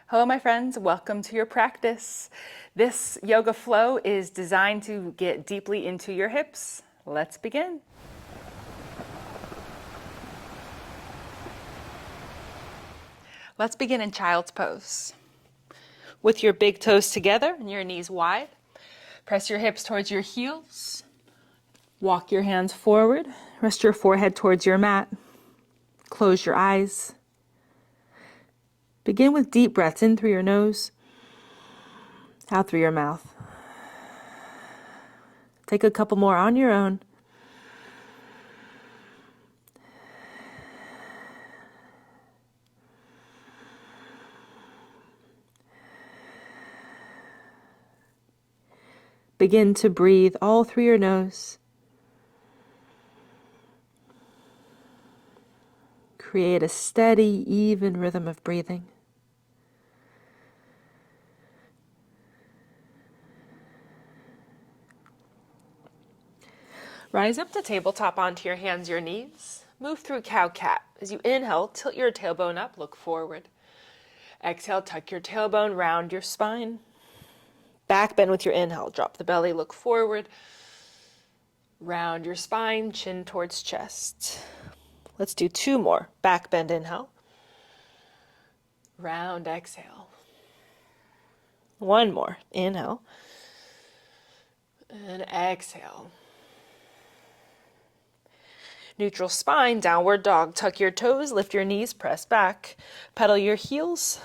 Hello, my friends. Welcome to your practice. This yoga flow is designed to get deeply into your hips. Let's begin. Let's begin in child's pose. With your big toes together and your knees wide, press your hips towards your heels. Walk your hands forward. Rest your forehead towards your mat. Close your eyes. Begin with deep breaths in through your nose, out through your mouth. Take a couple more on your own. Begin to breathe all through your nose. Create a steady, even rhythm of breathing. Rise up to tabletop onto your hands, your knees. Move through cow-cat. As you inhale, tilt your tailbone up, look forward. Exhale, tuck your tailbone, round your spine. Back bend with your inhale. Drop the belly, look forward. Round your spine, chin towards chest. Let's do two more. Back bend, inhale. Round, exhale. One more. Inhale. And exhale. Neutral spine, downward dog. Tuck your toes, lift your knees, press back. Pedal your heels.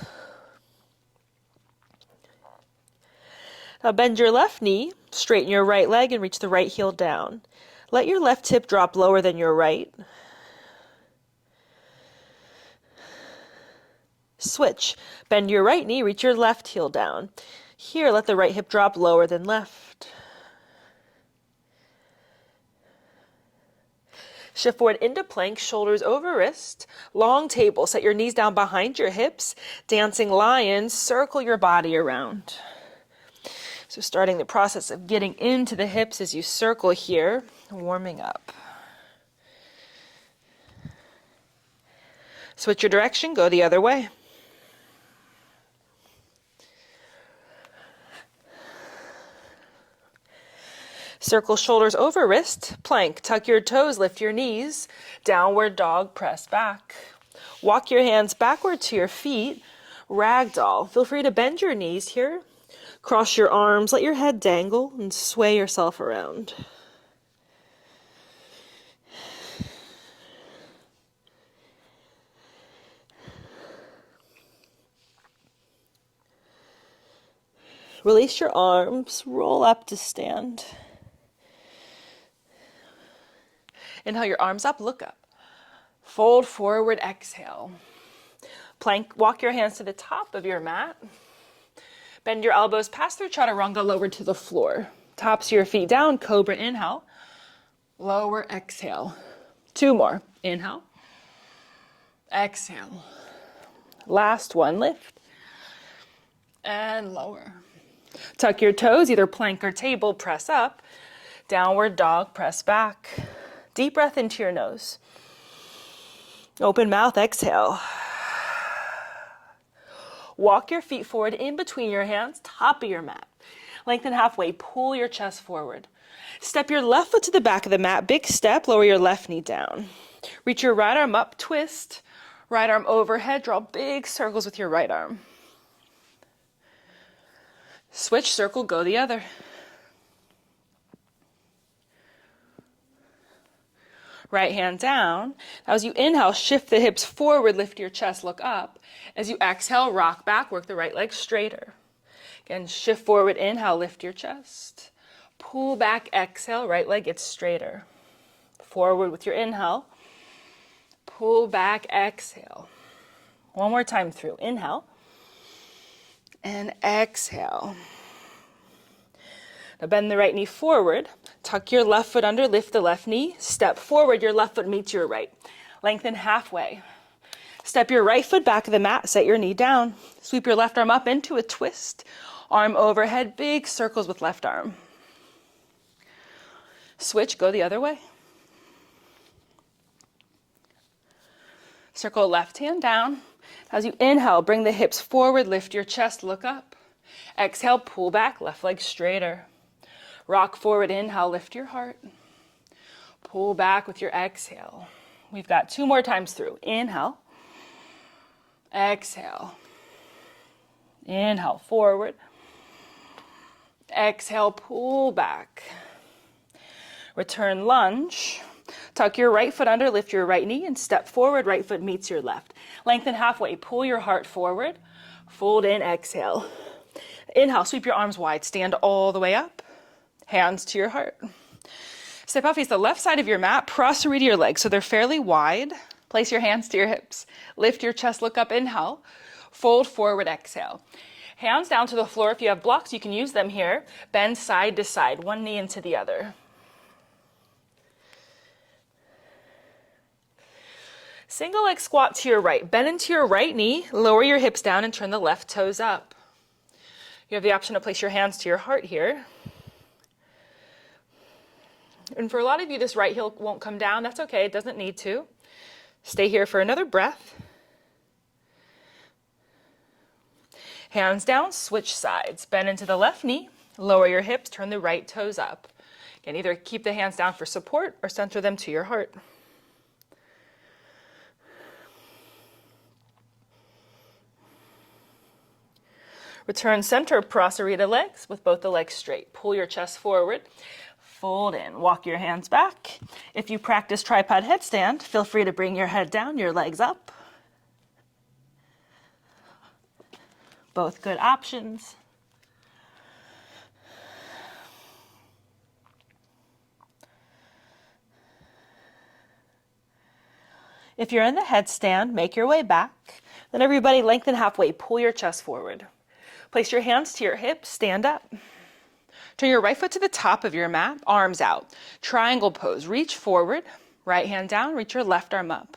Now bend your left knee, straighten your right leg, and reach the right heel down. Let your left hip drop lower than your right. Switch. Bend your right knee, reach your left heel down. Here, let the right hip drop lower than left. Shift forward into plank, shoulders over wrist. Long table, set your knees down behind your hips. Dancing lion, circle your body around. So starting the process of getting into the hips as you circle here, warming up. Switch your direction, go the other way. Circle shoulders over wrist, plank, tuck your toes, lift your knees, downward dog, press back. Walk your hands backward to your feet, ragdoll. Feel free to bend your knees here, cross your arms, let your head dangle, and sway yourself around. Release your arms, roll up to stand. Inhale your arms up, look up. Fold forward, exhale. Plank, walk your hands to the top of your mat. Bend your elbows past through chaturanga, lower to the floor. Tops of your feet down, cobra, inhale. Lower, exhale. Two more. Inhale. Exhale. Last one, lift. And lower. Tuck your toes, either plank or table, press up. Downward dog, press back. Deep breath into your nose. Open mouth, exhale. Walk your feet forward in between your hands, top of your mat. Lengthen halfway, pull your chest forward. Step your left foot to the back of the mat, big step, lower your left knee down. Reach your right arm up, twist. Right arm overhead, draw big circles with your right arm. Switch, circle, go the other. Right hand down. Now as you inhale, shift the hips forward, lift your chest, look up. As you exhale, rock back, work the right leg straighter. Again, shift forward, inhale, lift your chest. Pull back, exhale, right leg gets straighter. Forward with your inhale. Pull back, exhale. One more time through. Inhale. And exhale. Now bend the right knee forward. Tuck your left foot under, lift the left knee. Step forward, your left foot meets your right. Lengthen halfway. Step your right foot back of the mat, set your knee down. Sweep your left arm up into a twist. Arm overhead, big circles with left arm. Switch, go the other way. Circle left hand down. As you inhale, bring the hips forward, lift your chest, look up. Exhale, pull back, left leg straighter. Rock forward, inhale, lift your heart. Pull back with your exhale. We've got 2 more times through. Inhale. Exhale. Inhale, forward. Exhale, pull back. Return lunge. Tuck your right foot under, lift your right knee, and step forward. Right foot meets your left. Lengthen halfway. Pull your heart forward. Fold in, exhale. Inhale, sweep your arms wide. Stand all the way up. Hands to your heart. Step out, face the left side of your mat. Prostrate your legs so they're fairly wide. Place your hands to your hips. Lift your chest, look up, inhale. Fold forward, exhale. Hands down to the floor. If you have blocks, you can use them here. Bend side to side, one knee into the other. Single leg squat to your right. Bend into your right knee, lower your hips down and turn the left toes up. You have the option to place your hands to your heart here. And for a lot of you, this right heel won't come down. That's okay, it doesn't need to. Stay here for another breath. Hands down, switch sides. Bend into the left knee, lower your hips, turn the right toes up. Again, either keep the hands down for support or center them to your heart. Return center, prasarita legs with both the legs straight. Pull your chest forward, fold in, walk your hands back. If you practice tripod headstand, feel free to bring your head down, your legs up. Both good options. If you're in the headstand, make your way back. Then everybody lengthen halfway, pull your chest forward. Place your hands to your hips, stand up. Turn your right foot to the top of your mat, arms out. Triangle pose, reach forward, right hand down, reach your left arm up.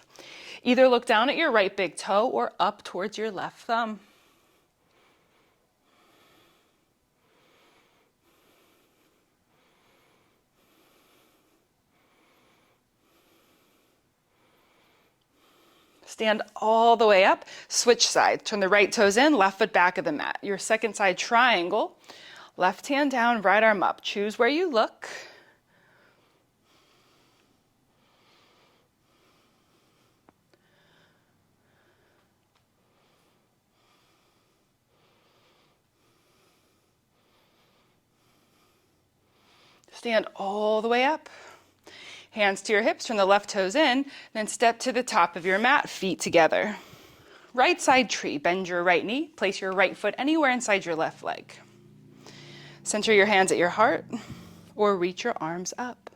Either look down at your right big toe or up towards your left thumb. Stand all the way up, switch sides. Turn the right toes in, left foot back of the mat. Your second side triangle, left hand down, right arm up. Choose where you look. Stand all the way up. Hands to your hips, turn the left toes in, then step to the top of your mat, feet together. Right side tree, bend your right knee, place your right foot anywhere inside your left leg. Center your hands at your heart or reach your arms up.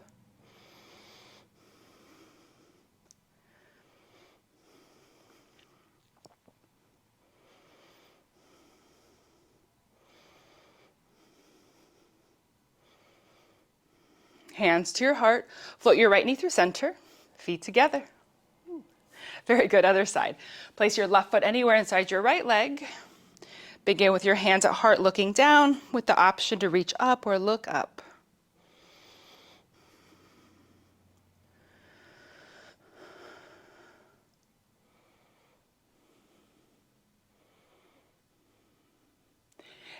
Hands to your heart, float your right knee through center, feet together. Very good, other side. Place your left foot anywhere inside your right leg. Begin with your hands at heart looking down with the option to reach up or look up.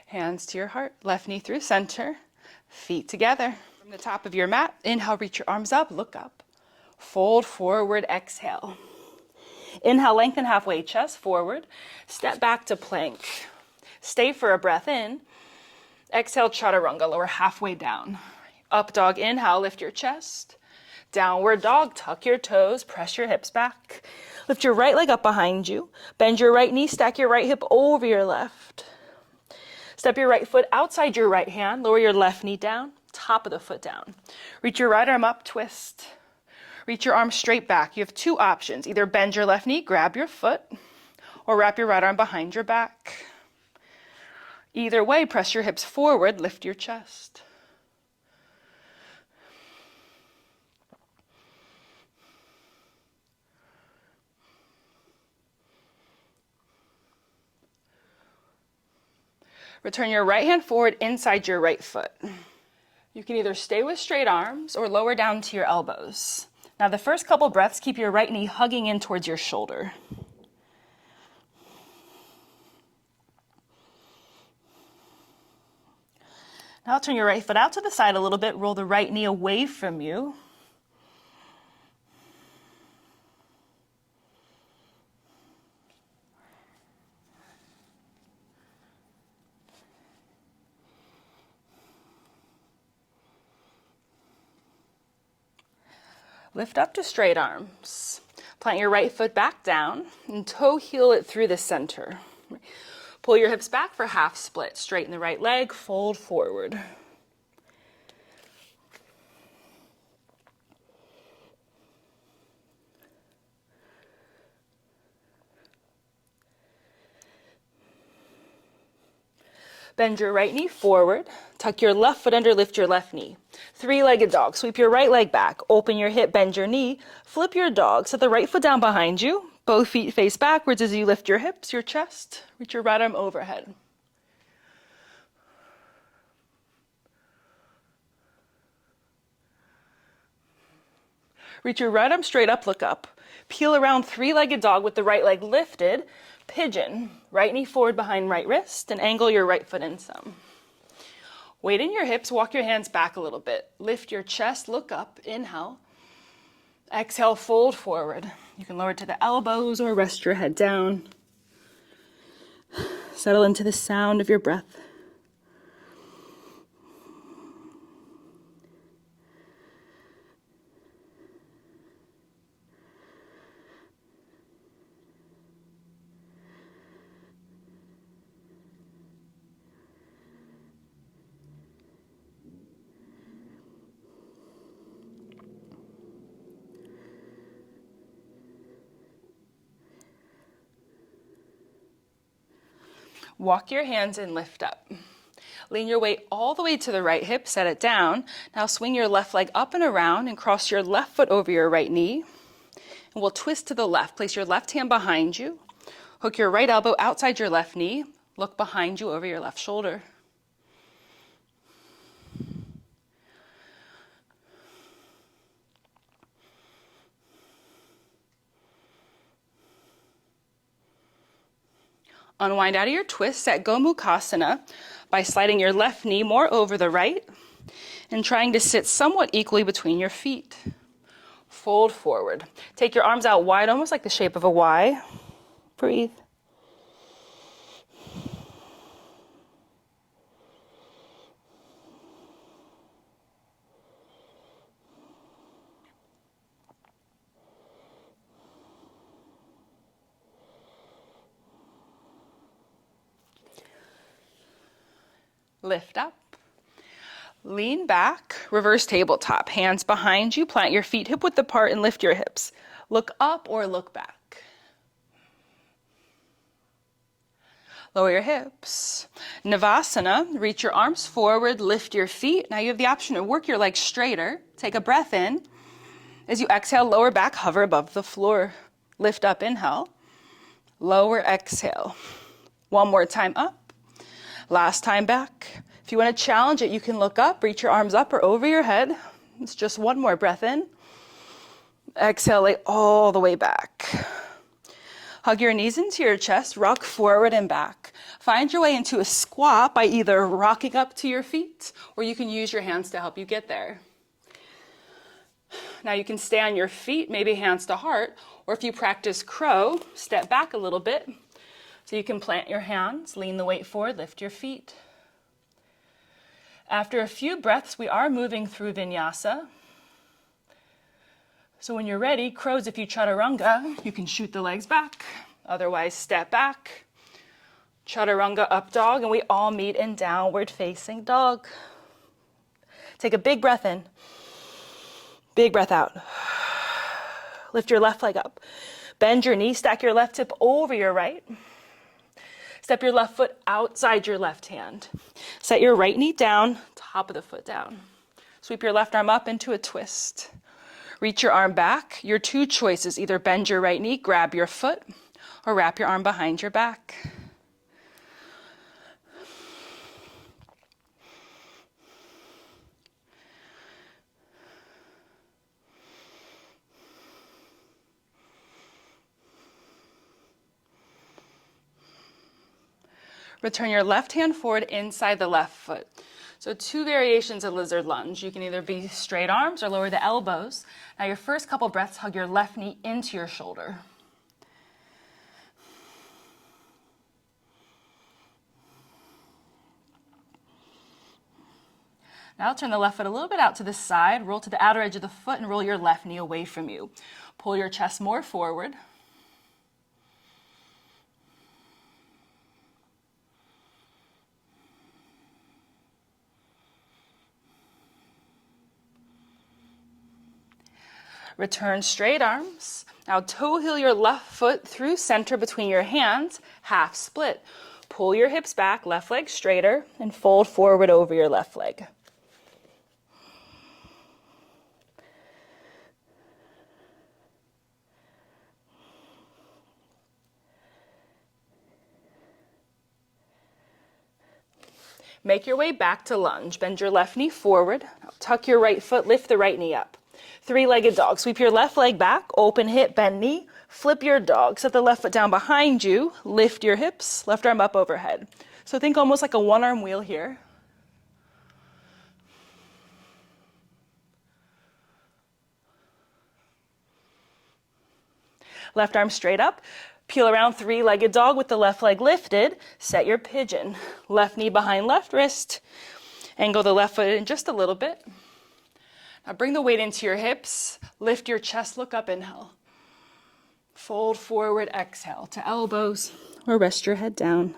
Hands to your heart, left knee through center, feet together. From the top of your mat, inhale, reach your arms up, look up. Fold forward, exhale. Inhale, lengthen halfway, chest forward. Step back to plank. Stay for a breath in. Exhale, chaturanga, lower halfway down. Up dog, inhale, lift your chest. Downward dog, tuck your toes, press your hips back. Lift your right leg up behind you. Bend your right knee, stack your right hip over your left. Step your right foot outside your right hand, lower your left knee down, top of the foot down. Reach your right arm up, twist. Reach your arm straight back. You have 2 options. Either bend your left knee, grab your foot, or wrap your right arm behind your back. Either way, press your hips forward, lift your chest. Return your right hand forward inside your right foot. You can either stay with straight arms or lower down to your elbows. Now the first couple breaths, keep your right knee hugging in towards your shoulder. Now turn your right foot out to the side a little bit, roll the right knee away from you. Lift up to straight arms. Plant your right foot back down and toe heel it through the center. Pull your hips back for half split. Straighten the right leg, fold forward. Bend your right knee forward. Tuck your left foot under, lift your left knee. Three-legged dog. Sweep your right leg back. Open your hip, bend your knee. Flip your dog. Set the right foot down behind you. Both feet face backwards as you lift your hips, your chest. Reach your right arm overhead. Reach your right arm straight up, look up. Peel around three-legged dog with the right leg lifted. Pigeon. Right knee forward behind right wrist and angle your right foot in some. Weight in your hips, walk your hands back a little bit. Lift your chest, look up, inhale. Exhale, fold forward. You can lower to the elbows or rest your head down. Settle into the sound of your breath. Walk your hands and lift up. Lean your weight all the way to the right hip, set it down. Now swing your left leg up and around and cross your left foot over your right knee. And we'll twist to the left. Place your left hand behind you. Hook your right elbow outside your left knee. Look behind you over your left shoulder. Unwind out of your twist, set Gomukhasana by sliding your left knee more over the right and trying to sit somewhat equally between your feet. Fold forward. Take your arms out wide, almost like the shape of a Y. Breathe. Lift up. Lean back, reverse tabletop. Hands behind you, plant your feet hip width apart and lift your hips. Look up or look back. Lower your hips. Navasana, reach your arms forward, lift your feet. Now you have the option to work your legs straighter. Take a breath in. As you exhale, lower back, hover above the floor. Lift up, inhale. Lower, exhale. One more time up. Last time back. If you want to challenge it, you can look up, reach your arms up or over your head. It's just one more breath in. Exhale, lay all the way back. Hug your knees into your chest, rock forward and back. Find your way into a squat by either rocking up to your feet or you can use your hands to help you get there. Now you can stay on your feet, maybe hands to heart, or if you practice crow, step back a little bit. So you can plant your hands, lean the weight forward, lift your feet. After a few breaths, we are moving through vinyasa. So when you're ready, crows, if you chaturanga, you can shoot the legs back. Otherwise, step back. Chaturanga, up dog, and we all meet in downward facing dog. Take a big breath in. Big breath out. Lift your left leg up. Bend your knee, stack your left hip over your right. Step your left foot outside your left hand. Set your right knee down, top of the foot down. Sweep your left arm up into a twist. Reach your arm back. Your two choices, either bend your right knee, grab your foot, or wrap your arm behind your back. Return your left hand forward inside the left foot. So 2 variations of lizard lunge. You can either be straight arms or lower the elbows. Now your first couple breaths, hug your left knee into your shoulder. Now turn the left foot a little bit out to the side, roll to the outer edge of the foot and roll your left knee away from you. Pull your chest more forward. Return straight arms. Now toe heel your left foot through center between your hands, half split. Pull your hips back, left leg straighter, and fold forward over your left leg. Make your way back to lunge. Bend your left knee forward. Now tuck your right foot, lift the right knee up. 3-legged dog. Sweep your left leg back, open hip, bend knee, flip your dog. Set the left foot down behind you, lift your hips, left arm up overhead. So think almost like a one-arm wheel here. Left arm straight up. Peel around 3-legged dog with the left leg lifted. Set your pigeon. Left knee behind left wrist. Angle the left foot in just a little bit. Now bring the weight into your hips. Lift your chest, look up, inhale. Fold forward, exhale to elbows or rest your head down.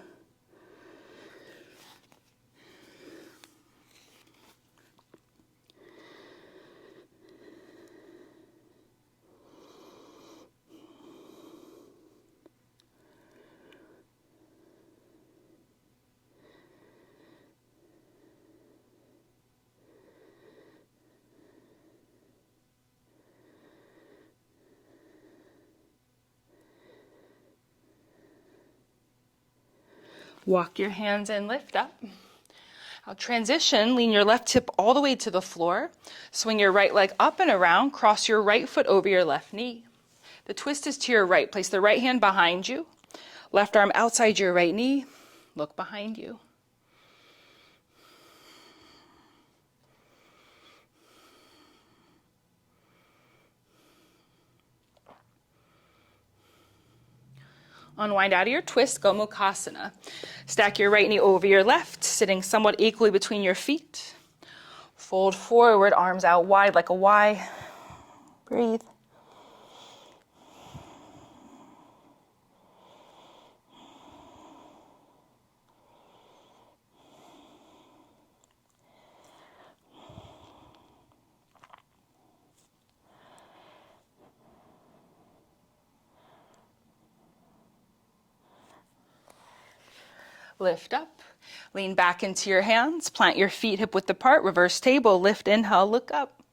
Walk your hands in, lift up. Now transition, lean your left hip all the way to the floor. Swing your right leg up and around, cross your right foot over your left knee. The twist is to your right. Place the right hand behind you. Left arm outside your right knee. Look behind you. Unwind out of your twist, Gomukhasana. Stack your right knee over your left, sitting somewhat equally between your feet. Fold forward, arms out wide like a Y. Breathe. Lift up, lean back into your hands, plant your feet hip width apart, reverse table, lift, inhale, look up.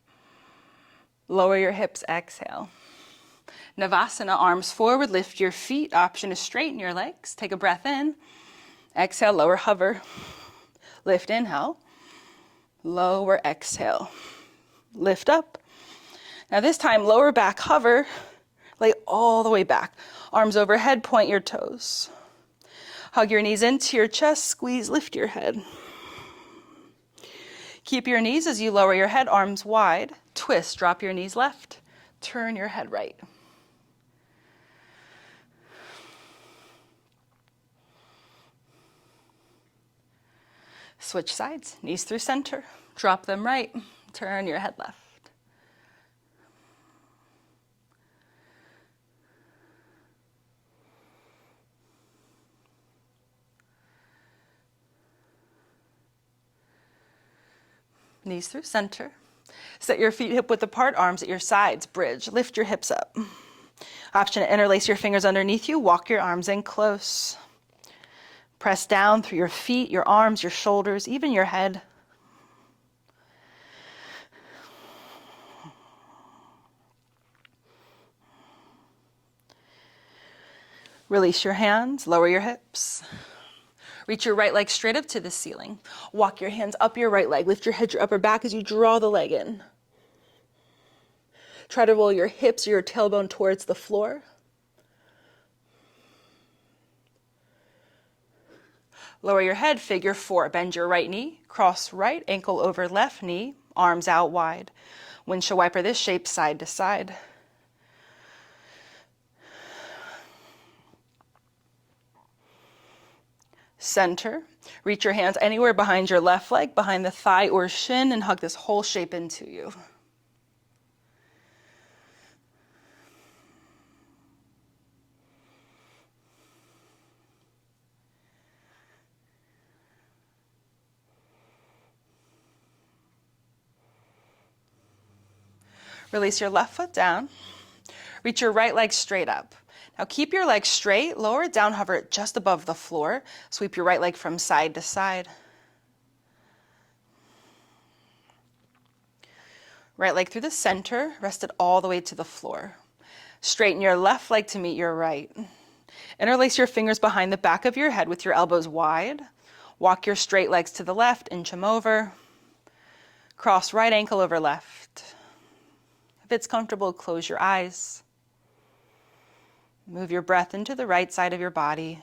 Lower your hips, exhale. Navasana, arms forward, lift your feet, option is straighten your legs, take a breath in. Exhale, lower, hover. Lift, inhale. Lower, exhale. Lift up. Now this time, lower back, hover, lay all the way back. Arms overhead, point your toes. Hug your knees into your chest, squeeze, lift your head. Keep your knees as you lower your head, arms wide. Twist, drop your knees left, turn your head right. Switch sides, knees through center, drop them right, turn your head left. Knees through center. Set your feet hip width apart, arms at your sides, bridge, lift your hips up. Option to interlace your fingers underneath you, walk your arms in close. Press down through your feet, your arms, your shoulders, even your head. Release your hands, lower your hips. Reach your right leg straight up to the ceiling. Walk your hands up your right leg. Lift your head, your upper back as you draw the leg in. Try to roll your hips or your tailbone towards the floor. Lower your head, figure 4. Bend your right knee, cross right ankle over left knee, arms out wide. Windshield wiper this shape side to side. Center. Reach your hands anywhere behind your left leg, behind the thigh or shin, and hug this whole shape into you. Release your left foot down. Reach your right leg straight up. Now keep your leg straight, lower it down, hover it just above the floor. Sweep your right leg from side to side. Right leg through the center, rest it all the way to the floor. Straighten your left leg to meet your right. Interlace your fingers behind the back of your head with your elbows wide. Walk your straight legs to the left, inch them over. Cross right ankle over left. If it's comfortable, close your eyes. Move your breath into the right side of your body.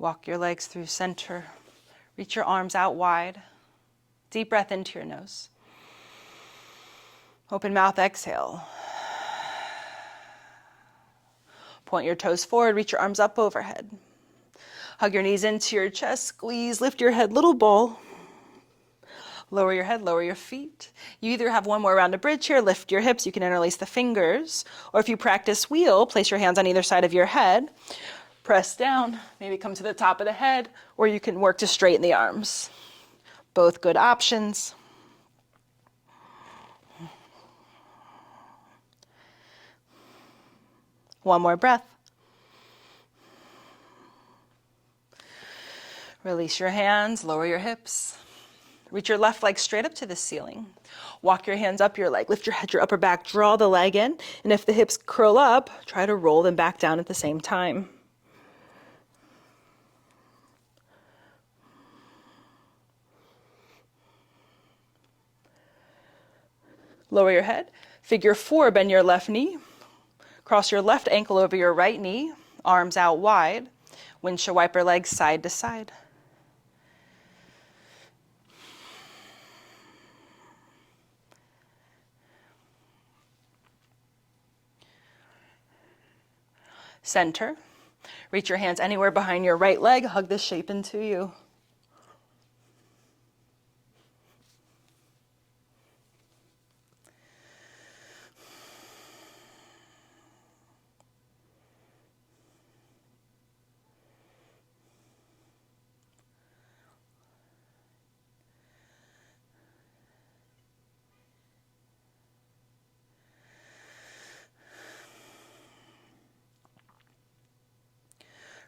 Walk your legs through center. Reach your arms out wide. Deep breath into your nose. Open mouth, exhale. Point your toes forward, reach your arms up overhead. Hug your knees into your chest, squeeze, lift your head, little bowl. Lower your head, lower your feet. You either have one more round of bridge here, lift your hips, you can interlace the fingers, or if you practice wheel, place your hands on either side of your head. Press down, maybe come to the top of the head, or you can work to straighten the arms. Both good options. One more breath. Release your hands, lower your hips. Reach your left leg straight up to the ceiling. Walk your hands up your leg, lift your head, your upper back, draw the leg in, and if the hips curl up, try to roll them back down at the same time. Lower your head. Figure 4, bend your left knee. Cross your left ankle over your right knee, arms out wide. Windshield wiper legs side to side. Center. Reach your hands anywhere behind your right leg. Hug this shape into you.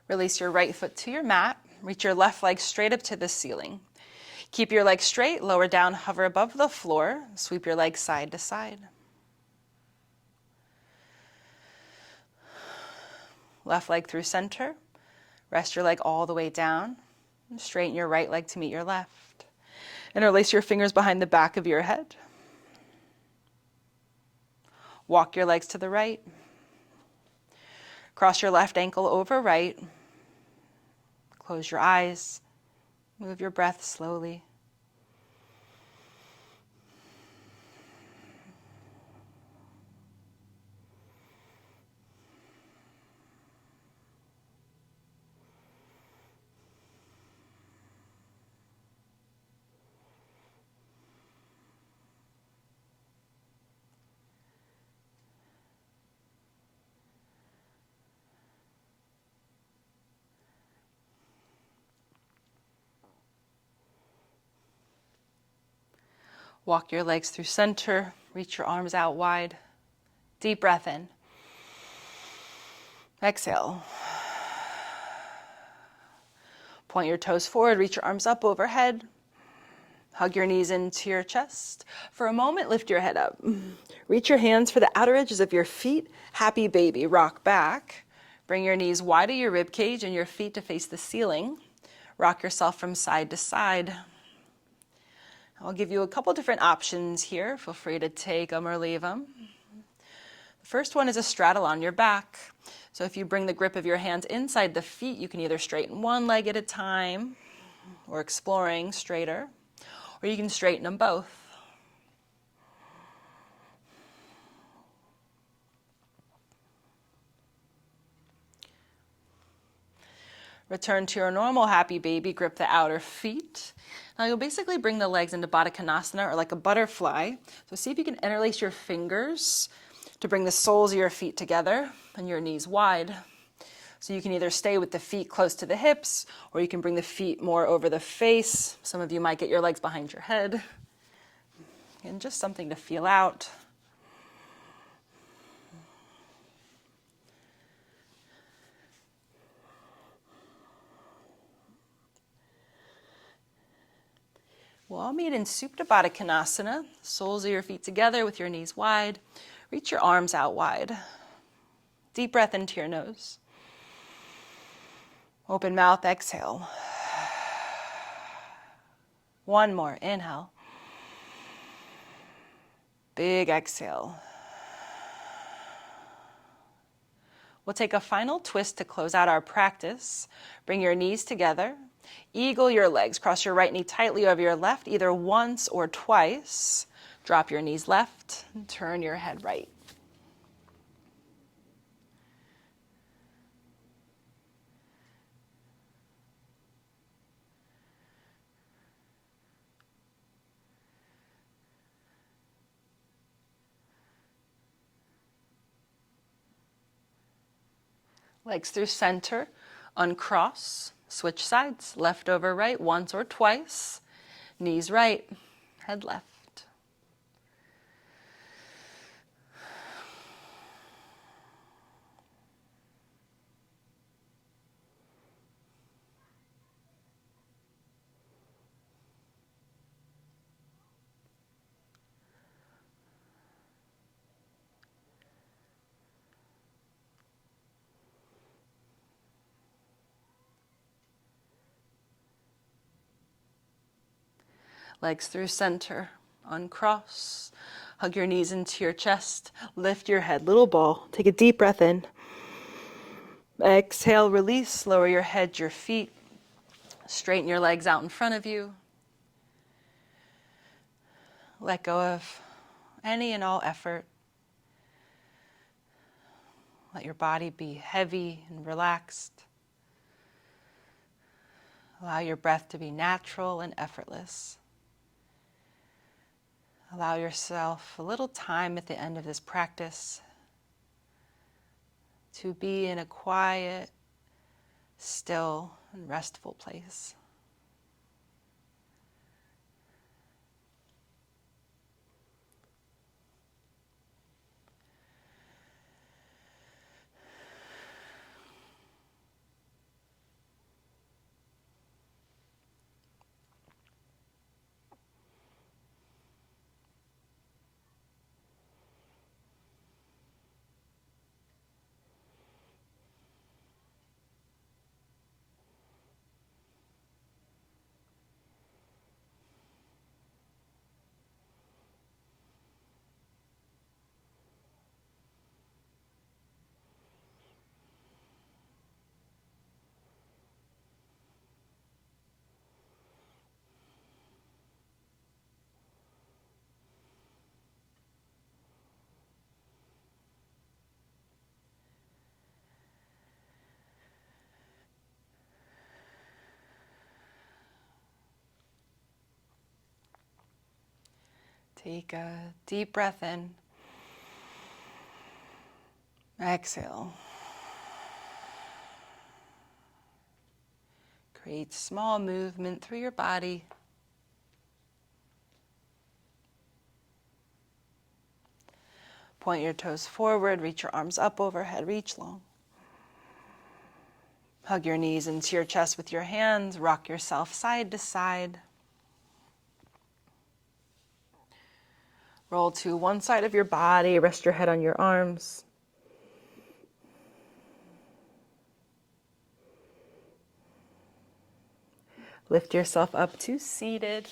Release your right foot to your mat. Reach your left leg straight up to the ceiling. Keep your legs straight, lower down, hover above the floor. Sweep your legs side to side. Left leg through center. Rest your leg all the way down. Straighten your right leg to meet your left. Interlace your fingers behind the back of your head. Walk your legs to the right. Cross your left ankle over right. Close your eyes. Move your breath slowly. Walk your legs through center. Reach your arms out wide. Deep breath in. Exhale. Point your toes forward. Reach your arms up overhead. Hug your knees into your chest. For a moment, lift your head up. Reach your hands for the outer edges of your feet. Happy baby. Rock back. Bring your knees wide of your rib cage and your feet to face the ceiling. Rock yourself from side to side. I'll give you a couple different options here. Feel free to take them or leave them. The first one is a straddle on your back. So if you bring the grip of your hands inside the feet, you can either straighten one leg at a time, or exploring straighter, or you can straighten them both. Return to your normal happy baby, grip the outer feet. Now you'll basically bring the legs into Baddha Konasana, or like a butterfly. So see if you can interlace your fingers to bring the soles of your feet together and your knees wide. So you can either stay with the feet close to the hips, or you can bring the feet more over the face. Some of you might get your legs behind your head. And just something to feel out. We'll all meet in Supta Baddha Konasana, soles of your feet together with your knees wide. Reach your arms out wide. Deep breath into your nose. Open mouth, exhale. One more, inhale. Big exhale. We'll take a final twist to close out our practice. Bring your knees together. Eagle your legs. Cross your right knee tightly over your left, either once or twice. Drop your knees left and turn your head right. Legs through center, uncross, switch sides, left over right, once or twice, knees right, head left. Legs through center, uncross. Hug your knees into your chest. Lift your head, little ball. Take a deep breath in. Exhale, release. Lower your head, your feet. Straighten your legs out in front of you. Let go of any and all effort. Let your body be heavy and relaxed. Allow your breath to be natural and effortless. Allow yourself a little time at the end of this practice to be in a quiet, still, and restful place. Take a deep breath in. Exhale. Create small movement through your body. Point your toes forward, reach your arms up overhead, reach long. Hug your knees into your chest with your hands, rock yourself side to side. Roll to one side of your body, rest your head on your arms. Lift yourself up to seated.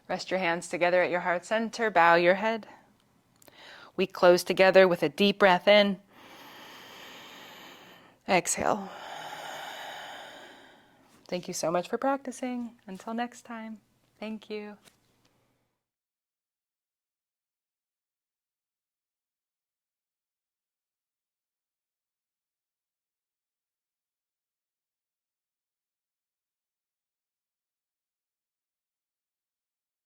Rest your hands together at your heart center, bow your head. We close together with a deep breath in. Exhale. Thank you so much for practicing. Until next time, thank you.